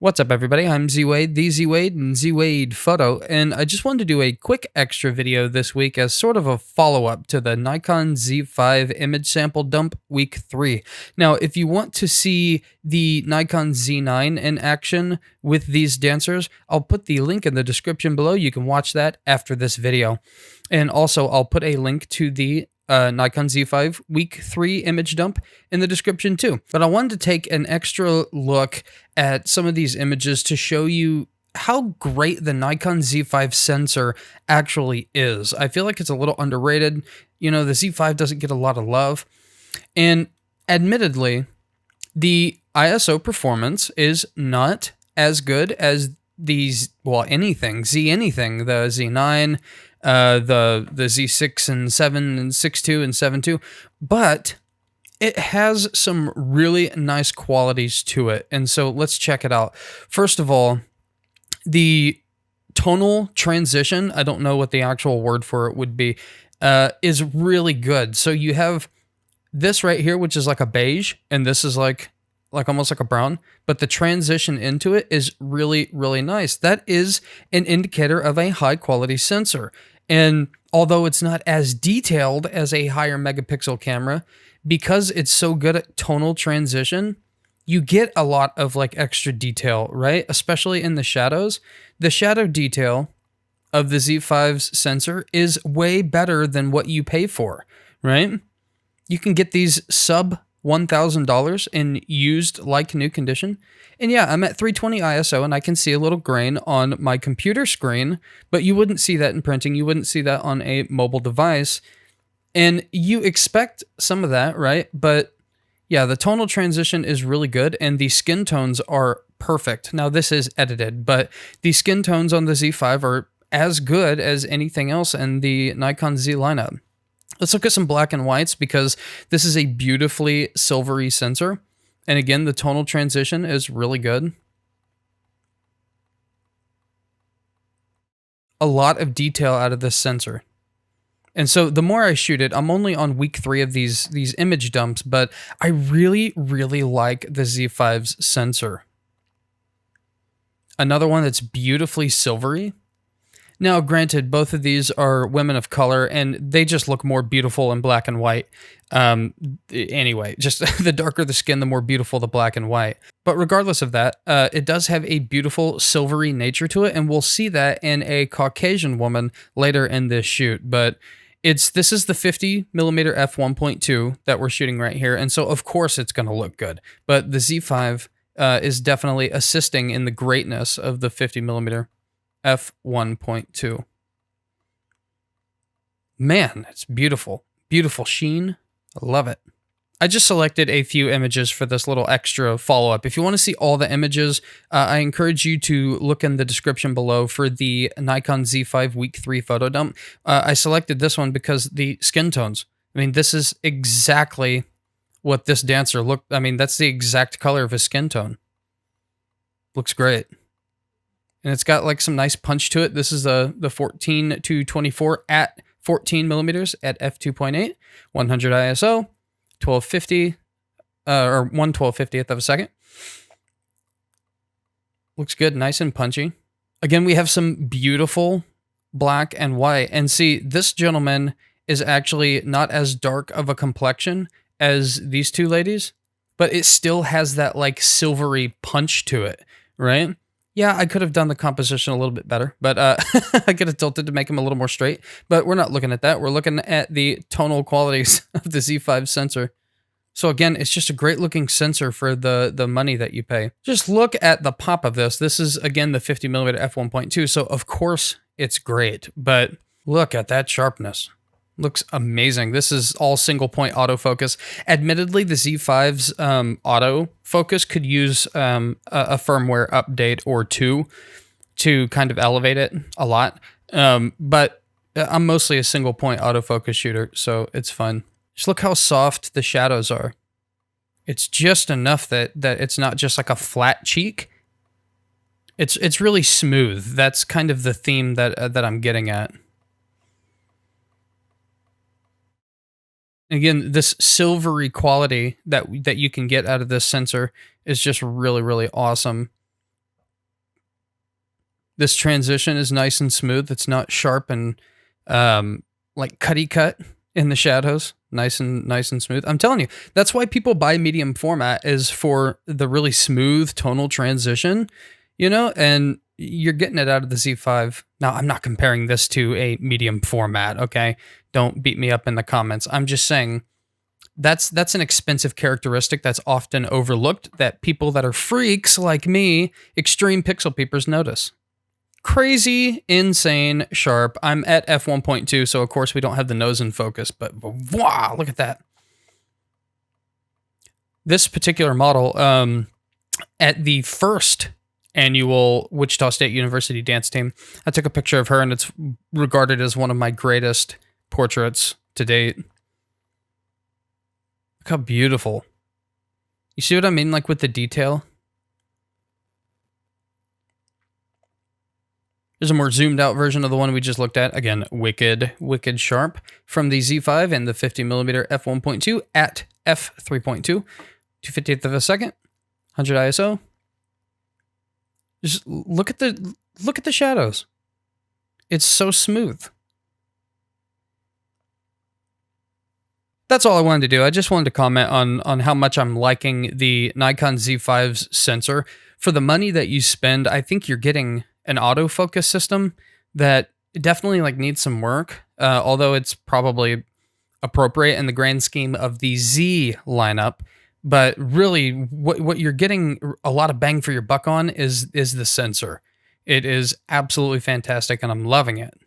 What's up, everybody? I'm Z-Wade, the Z-Wade, and Z-Wade Photo, and I just wanted to do a quick extra video this week as sort of a follow-up to the Nikon Z5 image sample dump week 3. Now, if you want to see the Nikon Z9 in action with these dancers, I'll put the link in the description below. You can watch that after this video. And also, I'll put a link to the Nikon Z5 week 3 image dump in the description too. But I wanted to take an extra look at some of these images to show you how great the Nikon Z5 sensor actually is. I feel like it's a little underrated. You know, the Z5 doesn't get a lot of love. And admittedly, the ISO performance is not as good as these, well, anything, the Z9, the Z6 and 7 and 6.2 and 7.2, but it has some really nice qualities to it. And so let's check it out. First of all, the tonal transition, I don't know what the actual word for it would be, is really good. So you have this right here, which is like a beige, and this is like almost like a brown, but the transition into it is really, really nice. That is an indicator of a high quality sensor. And although it's not as detailed as a higher megapixel camera, because it's so good at tonal transition, you get a lot of like extra detail, right? Especially in the shadows. The shadow detail of the Z5's sensor is way better than what you pay for, right? You can get these sub $1,000 in used like new condition. And yeah, I'm at 320 ISO and I can see a little grain on my computer screen, but you wouldn't see that in printing. You wouldn't see that on a mobile device. And you expect some of that, right? But yeah, the tonal transition is really good and the skin tones are perfect. Now this is edited, but the skin tones on the Z5 are as good as anything else in the Nikon Z lineup. Let's look at some black and whites because this is a beautifully silvery sensor. And again, the tonal transition is really good. A lot of detail out of this sensor. And so the more I shoot it, I'm only on week 3 of these image dumps, but I really, really like the Z5's sensor. Another one that's beautifully silvery. Now, granted, both of these are women of color, and they just look more beautiful in black and white. Anyway, just the darker the skin, the more beautiful the black and white. But regardless of that, it does have a beautiful silvery nature to it, and we'll see that in a Caucasian woman later in this shoot. But this is the 50mm f1.2 that we're shooting right here, and so of course it's going to look good. But the Z5 is definitely assisting in the greatness of the 50mm f1.2. Man, it's beautiful. Beautiful sheen. I love it. I just selected a few images for this little extra follow-up. If you want to see all the images, I encourage you to look in the description below for the Nikon Z5 week 3 photo dump. I selected this one because the skin tones. I mean, this is exactly what this dancer looked. I mean, that's the exact color of his skin tone. Looks great. And it's got like some nice punch to it. This is the 14 to 24 at 14mm at f2.8, 100 ISO, 1250, or 1/1250th of a second. Looks good, nice and punchy. Again, we have some beautiful black and white. And see, this gentleman is actually not as dark of a complexion as these two ladies, but it still has that like silvery punch to it, right? Yeah, I could have done the composition a little bit better, but I could have tilted to make him a little more straight, but we're not looking at that. We're looking at the tonal qualities of the Z5 sensor. So again, it's just a great looking sensor for the money that you pay. Just look at the pop of this. This is, again, the 50mm f1.2, so of course it's great, but look at that sharpness. Looks amazing. This is all single point autofocus. Admittedly, the Z5's autofocus could use a firmware update or two to kind of elevate it a lot. But I'm mostly a single point autofocus shooter, so it's fun. Just look how soft the shadows are. It's just enough that it's not just like a flat cheek. It's really smooth. That's kind of the theme that I'm getting at. Again, this silvery quality that you can get out of this sensor is just really, really awesome. This transition is nice and smooth. It's not sharp and like cutty cut in the shadows. Nice and smooth. I'm telling you, that's why people buy medium format, is for the really smooth tonal transition, you know, and you're getting it out of the Z5. Now, I'm not comparing this to a medium format, okay? Don't beat me up in the comments. I'm just saying that's an expensive characteristic that's often overlooked, that people that are freaks like me, extreme pixel peepers, notice. Crazy, insane, sharp. I'm at f1.2, so of course we don't have the nose in focus, but wow, look at that. This particular model, at the first annual Wichita State University dance team, I took a picture of her, and it's regarded as one of my greatest portraits to date. Look how beautiful. You see what I mean, like with the detail? There's a more zoomed out version of the one we just looked at. Again, wicked sharp from the Z5 and the 50mm f1.2 at f3.2, 2/50th of a second, 100 ISO. Just look at the shadows. It's so smooth. That's all I wanted to do. I just wanted to comment on how much I'm liking the Nikon Z5's sensor. For the money that you spend, I think you're getting an autofocus system that definitely like needs some work, although it's probably appropriate in the grand scheme of the Z lineup. But really, what you're getting a lot of bang for your buck on is the sensor. It is absolutely fantastic, and I'm loving it.